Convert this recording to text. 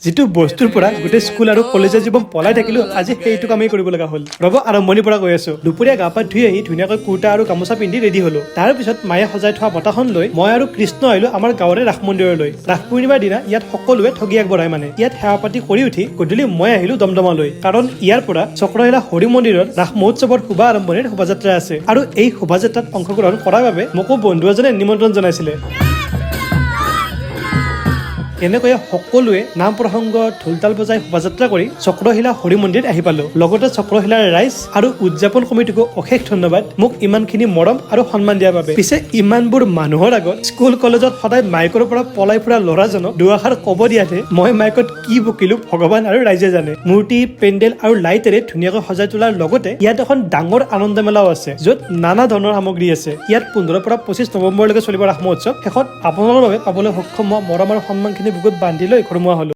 যিটো বস্তুৰ পৰা গোটেই স্কুল আৰু কলেজৰ জীৱন পলাই থাকিলো আজি সেইটো কামেই কৰিব লগা হ'ল। ৰব আৰম্ভণিৰ পৰা কৈ আছো। দুপৰীয়া গা পা ধুই আহি ধুনীয়াকৈ কুৰ্তা আৰু গামোচা পিন্ধি ৰেডি হলো। তাৰ পিছত মায়ে সজাই থোৱা বঁটাখন লৈ মই আৰু কৃষ্ণ আহিলো আমাৰ গাঁৱৰে ৰাস মন্দিৰলৈ। ৰাস পূৰ্ণিমাৰ দিনা ইয়াত সকলোৱে ঠগি আগবঢ়াই মানে। ইয়াত সেৱা পাতি কৰি উঠি গধূলি মই আহিলো দমদমালৈ, কাৰণ ইয়াৰ পৰা চক্ৰশিলা হৰি মন্দিৰত ৰাস মহোৎসৱৰ শুভ আৰম্ভণিৰ শোভাযাত্ৰা আছে আৰু এই শোভাযাত্ৰাত অংশগ্ৰহণ কৰাৰ বাবে মোকো বন্ধু এজনে নিমন্ত্ৰণ জনাইছিলে। এনেকৈয়ে সকলোৱে নাম প্ৰসংগ ঢোলতাল বজাই শোভাযাত্ৰা কৰি চক্ৰশিলা হৰি মন্দিৰ আহি পালো। লগতে চক্ৰশিলাৰ ৰাইজ আৰু উদযাপন কমিটিকো অশেষ ধন্যবাদ মোক ইমানখিনি মৰম আৰু সন্মান দিয়াৰ বাবে। পিছে ইমানবোৰ মানুহৰ আগত স্কুল কলেজত সদায় মাইকৰ পৰা পলাই ফুৰা ল'ৰাজনক দুআষাৰ ক'ব দিয়াতে মই মাইকত কি বকিলো ভগৱান আৰু ৰাইজে জানে। মূৰ্তি, পেণ্ডেল আৰু লাইটেৰে ধুনীয়াকৈ সজাই তোলাৰ লগতে ইয়াত এখন ডাঙৰ আনন্দ মেলাও আছে, য'ত নানা ধৰণৰ সামগ্ৰী আছে। ইয়াত 15 পৰা 25 নৱেম্বৰলৈকে চলিব ৰাস মহোৎসৱ। শেষত আপোনালোকৰ বাবে পাবলৈ সক্ষম হোৱা মৰম আৰু সন্মানখিনি বুকুত বান্ধি লৈ ঘৰমুৱা হলো।